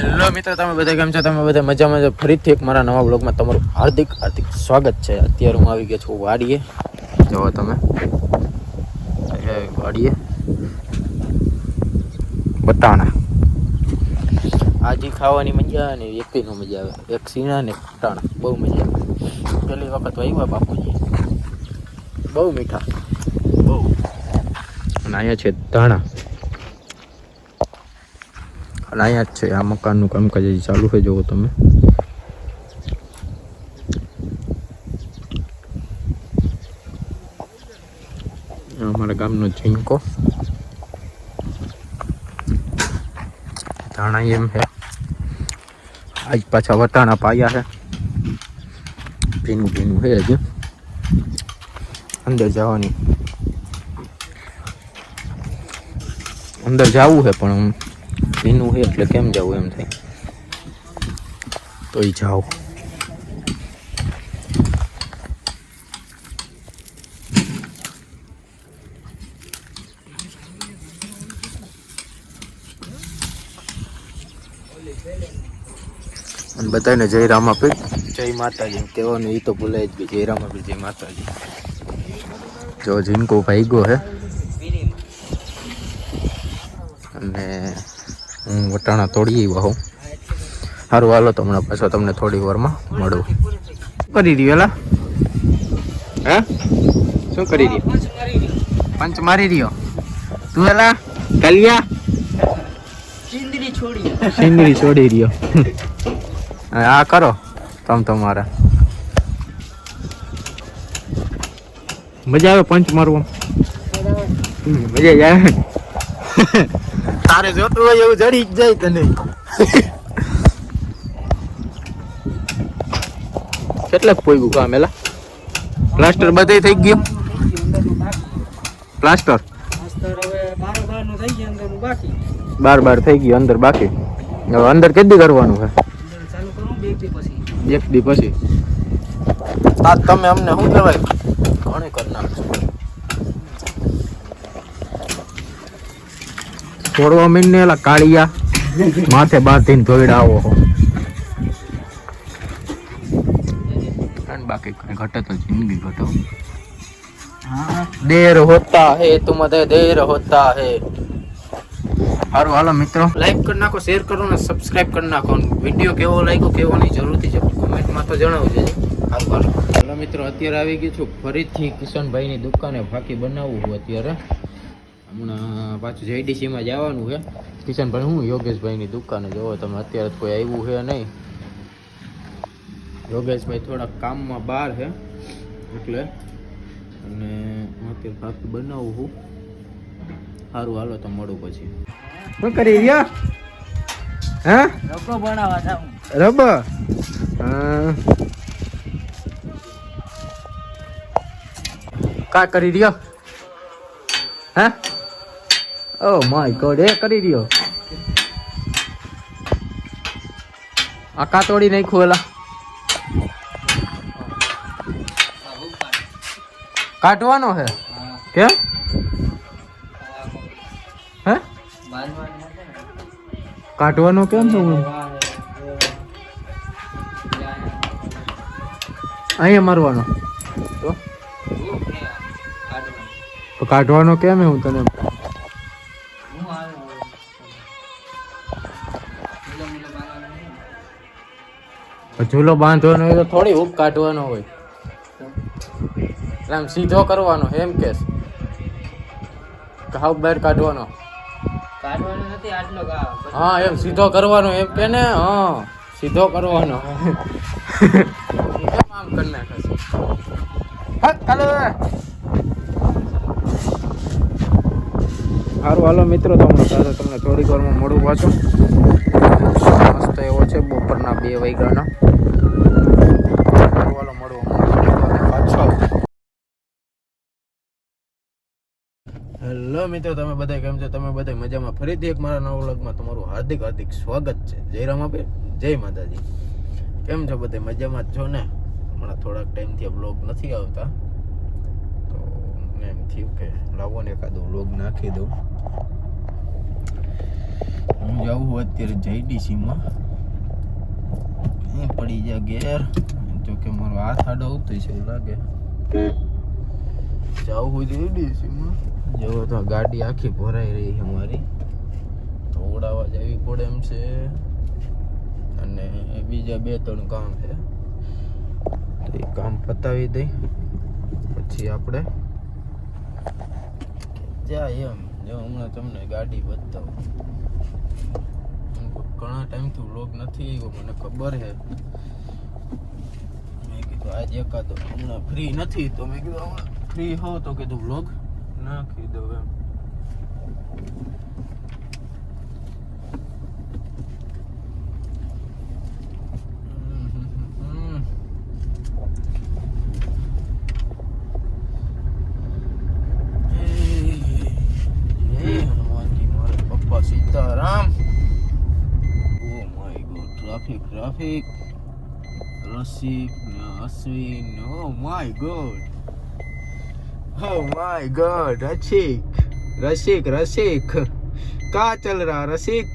Hello મિત્રો, તમે બધા કેમ છો? તમે બધા મજામાં છો? ફરીથી એક મારા નવા બ્લોગમાં તમારું હાર્દિક સ્વાગત છે. અત્યારે હું આવી ગયો છું વાડીએ. જુઓ તમે વાડીએ બટાણા આજે ખાવાની મજા અને એકનો મજા આવે. એક સીણા ને બટાણા બહુ મજા આવે. પહેલી વખત આવ્યા બાપુજી, બહુ મીઠા બહુ. અને અહીંયા છે ધાણા. અને અહીંયા જ છે આ મકાનનું કામકાજ ચાલુ છે. જોવો તમે અમારા ગામનો ઝીંકો ધાણા એમ છે. આજ પાછા વટાણા પાયા છે. ભીનું ભીનું છે. હજી અંદર જવાની અંદર જવું છે પણ ભીનું છે એટલે કેમ જવું એમ થાય. તો એ જાઓ. અને બધાને જય રામાપીર, જય માતાજી કહેવાનું એ તો ભૂલાય જ ગઈ. જય રામાપીર, જય માતાજી. જો જીનકો ભાગ્યો હે અને હું વટાણા તોડી આવ્યો હોઉં. સારું હાલો તો હમણાં પાછો તમને થોડી વારમાં મળું. શું કરી રહ્યો એલા? હે શું કરી રહ્યો? પંચ મારી રહ્યો તું એલા? કલિયા સિંદરી છોડી રહ્યો. આ કરો તમ તમારા. મજા આવે પંચ મારવા? મજા આવે. તારે જોતું હોય એવું જડી જ જાય તને. કેટલાક પોઈગું કામ એલા? પ્લાસ્ટર બધે થઈ ગયું. પ્લાસ્ટર 12 થઈ ગયું, અંદર બાકી. હવે અંદર કેટલી કરવાનું છે? એક દી પછી. તમે અમને શું કહેવાય ઘણી કરી નાખશો. થોડો મીને એલા કાળિયા માથે બાંધીને ધોઈડાવો હો. બાકી કઈ ઘટે તો જિંદગી ઘટો. દેર હોતા હે તુમ દેર હોતા હે. સારું હાલો મિત્રો, લાઈક કરી નાખો, શેર કરો ને સબસ્ક્રાઇબ કરી નાખો. વિડીયો કેવો લાગ્યો કેવો નહીં જરૂરથી કોમેન્ટમાં તો જણાવજો. સારું હાલો મિત્રો, અત્યારે આવી ગયું છું ફરીથી કિશનભાઈની દુકાને. ફાકી બનાવવું હું અત્યારે. હમણાં પાછું JDCમાં જવાનું છે. કિશનભાઈ હું યોગેશભાઈની દુકાને. જોવો તમે અત્યારે કોઈ આવ્યું છે નહીં. યોગેશભાઈ થોડા કામમાં બહાર છે એટલે. અને અત્યારે ફાકી બનાવું છું. સારું હાલો તો મળું પછી. શું કરી રહ્યા? હે રબો બનાવવા જાઉં. રબો કા કરી રહ્યો? હે ઓ માય ગોડ, એ કરી રહ્યો. આ કા તોડી નાખ્યું એલા? કાઢવાનો હે? કેમ? હે કાઢવાનો કેમ છે? અહીંયા મારવાનો તો કાઢવાનો કેમ? હું તને ઝૂલો બાંધવાનો હોય તો થોડી હૂક કાઢવાનો હોય. આમ સીધો કરવાનો એમ કે હાવ બહાર કાઢવાનો નથી આટલો. હા એમ સીધો કરવાનો એમ કે ને. હા સીધો કરવાનો. આમ કરી નાખે. સારું હાલો મિત્રો, તમને થોડીક વારમાં મળું પાછું. મસ્ત એવો છે બપોરના 2 વાગ્યાનો. હાલો મળવું પાછો. હેલો મિત્રો, તમે બધા કેમ છો? તમે બધા મજામાં? ફરીથી એક મારા નવા વ્લોગમાં તમારું હાર્દિક સ્વાગત છે. જય રામાપીર, જય માતાજી. કેમ છો બધા? મજામાં જ છો ને? હમણાં થોડાક ટાઈમથી વ્લોગ નથી આવતા તો એમ થયું કે લાવો ને એકાદો વ્લોગ નાખી દઉં. હું જાઉં છું અત્યારે JDC-માં. પડી જાય ગેર, જો કે મારો હાથ આડો આવતો છે એવું લાગે. જાઉં છું JDC-માં. જો તો ગાડી આખી ભરાઈ રહી છે મારી, તો ઉડાવવા જવી પડે એમ છે. અને બીજા 2-3 કામ છે, તો એ કામ પતાવી દઈ પછી આપણે જાય એમ. જો હમણાં તમને ગાડી બતાવું. ઘણા ટાઈમથી વ્લોગ નથી આવ્યો, મને ખબર છે. મેં કીધું આજે એકાદો હમણાં ફ્રી નથી, તો મેં કીધું હમણાં ફ્રી હો તો કીધું વ્લોગ નાખી દઉં એમ. Sitaram. Oh my god, traffic. Rasik ને Ashwin. Oh my god, Rasik कहाँ चल रहा रसिक?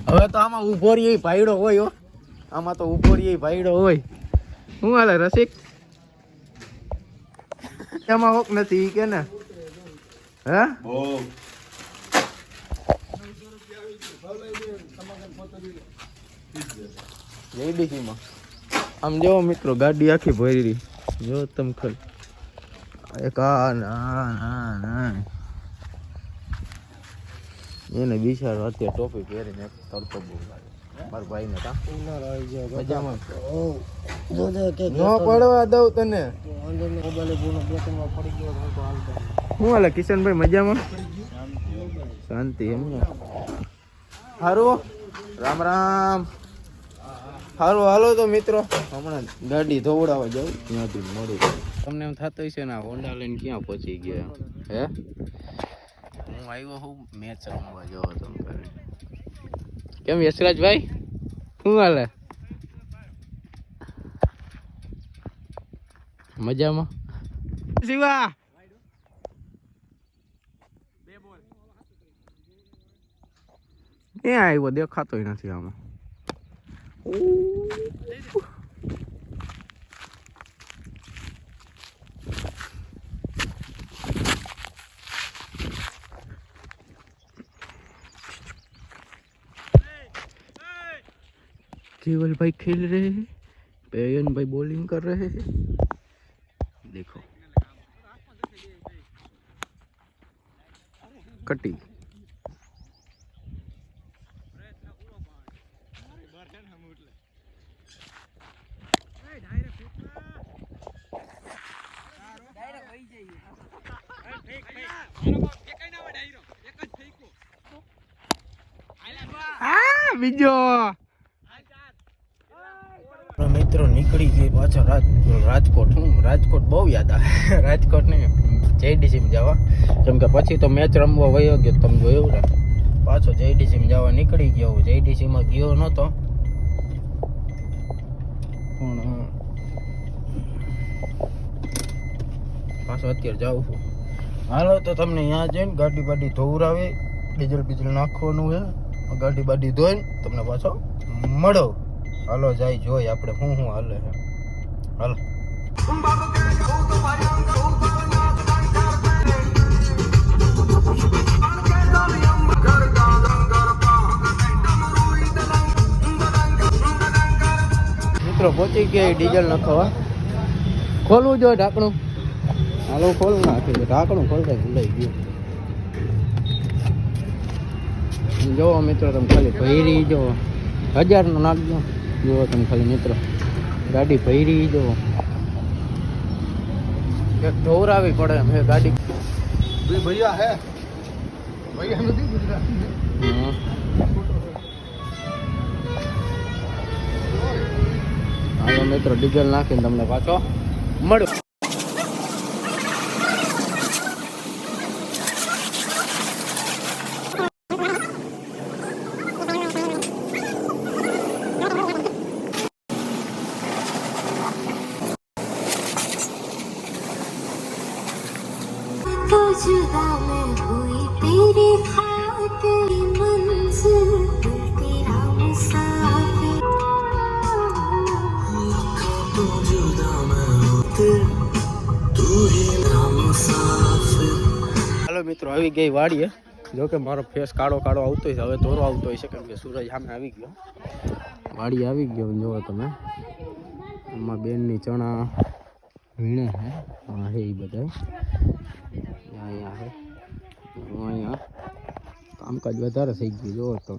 હવે તો આમાં ઉભો રહી ભાઈડો હોય. આમાં તો ઉભો રહી ભાઈડો હોય. શું હાલે રસિક? એમાં હોક નથી કે ને? હે JDC-માં આમ જો મિત્રો ગાડી આખી ભરી રહી. જો તમે ખલ એક એને બિચારો અત્યારે ટોપી પહેરીને તડકો બહુ લાગે મારા ભાઈને. મજામાં ન પડવા દઉં તને. શું હાલે કિશનભાઈ? મજામાં? શાંતિ એમ ને? સારું, રામ. સારું હાલો તો મિત્રો, હમણાં ગાડી ધોવડાવવા જાઉં ત્યાંથી મળું. તમને એમ થતું હશે ને હોન્ડા લઈને ક્યાં પહોંચી ગયા? હે હું આવ્યો હું મેચ રમવા જવો તમે. કેમ યશરાજભાઈ, શું હાલે? મજામાં? શિવા ક્યાં આવ્યો? દેખાતોય નથી આમાં. केवल भाई खेल रहे हैं, पेयन भाई बॉलिंग कर रहे हैं. देखो कटी. બીજો મિત્રો નીકળી ગઈ પાછા રાજકોટ. રાજકોટ બહુ યાદ આવે. રાજકોટ ને JDC-માં જવા, કેમ કે પછી તો મેચ રમવા વયો ગયો. તમે જોયું ને, પાછો JDC-માં જવા નીકળી ગયો. JDC-માં ગયો નતો પણ પાછો અત્યારે જાઉં છું. હાલો તો તમને અહીંયા જઈને ગાડી બાડી ધોવરાવે, ડીઝલ નાખવાનું છે. ગાડી બાડી ધોઈને તમને પાછો મળો. હાલો જાય જોઈ આપણે શું હાલે છે. હાલો મિત્રો પહોંચી ગયા ડીઝલ નાખવા. ખોલવું જોઈએ ઢાંકણું. હાલો ખોલ નાખી ઢાંકણું ખોલતા ભૂલાઈ ગયું. જોવો મિત્રો તમે ખાલી ભૈરી જો 1000 નો નાખજો. જોવો તમે ખાલી મિત્રો ગાડી ભૈરી જો એક ઢોરાવી પડે એમ હે ગાડી. ભૈયા હે ભૈયા નથી ગુજરાતી. હાલો મિત્રો ડીઝલ નાખીને તમને પાછો મળ્યો. जुदा मैं हुई तेरी खातिर मंजिल तेरा मुसाफिर तो जुदा मैं होते तू ही मेरा मुसाफिर. હાલો મિત્રો આવી ગઈ વાડીએ. જો કે મારો ફેસ કાળો કાળો આવતો હોય છે, હવે ધોરો આવતો હોય છે કેમ કે સૂરજ સામે આવી ગયો. વાડી આવી ગયો જુઓ તમે. એમાં બેનની ચણા વીણે છે. હા હે એ બધા અહીંયા છે. અહીંયા કામકાજ વધારે થઈ ગયું. જુઓ તો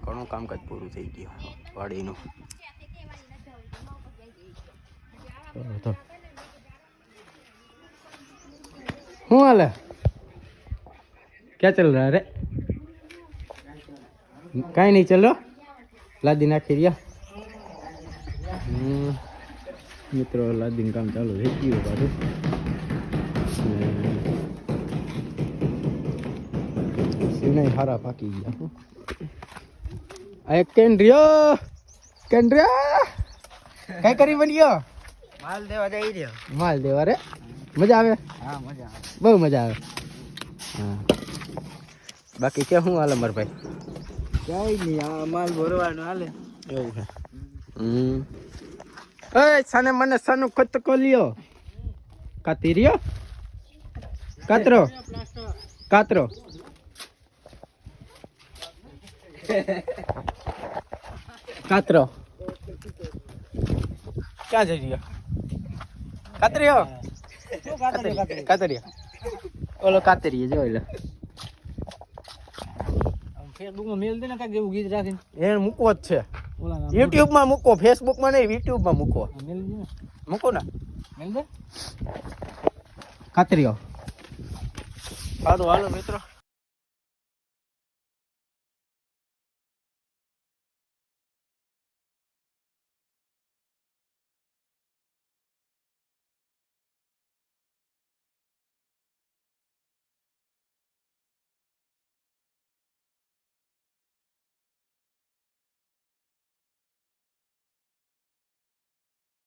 ઘણું કામકાજ પૂરું થઈ ગયું વાડીનું. શું હાલે? क्या चल रहा है रे? कहीं नहीं चलो लादी नाखी रिया. મિત્રો લાદીન કામ ચાલુ થઈ ગયું પાછું. સિનાઈ હારા પાકી ગયા. આ એક કેન્દ્રિયો કઈ કરી બન્યો? માલ દેવા જઈ રહ્યો. માલ દેવા રે. મજા આવે? હા મજા આવે. બહુ મજા આવે. હા બાકી કે શું હાલે માર ભાઈ? કઈ નહીં, આ માલ ભરવાનો હાલે. એવું છે. ઓય સાને મને સાનું ખત કોલ્યો કાતીરિયો કાતરો કાતરો કાતરો ક્યાં જઈ રહ્યો? કાતરિયો કાતરિયો ઓલો કાતરીએ જોઈ લે. ફેસબુકમાં મેલ દે ને કાંઈક જેવું ગીત રાખીને. એને મૂકવો જ છે. ઓલા યુટ્યુબ માં મૂકો, ફેસબુક માં નહીં, યુટ્યુબ માં મૂકો. મેલ દે ને. મૂકો ને મેલ દે. કાતરીઓ. સારું હાલો મિત્રો.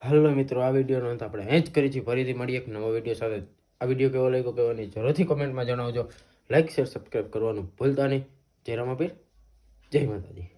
હલો મિત્રો, આ વિડીયોનો અંત આપણે અહીં જ કરી છે. ફરીથી મળીએ એક નવો વિડીયો સાથે. આ વિડીયો કેવો લાગ્યો કહેવાની જરૂરથી કોમેન્ટમાં જણાવજો. લાઈક શેર સબસ્ક્રાઈબ કરવાનું ભૂલતા નહીં. જય રામાપીર, જય માતાજી.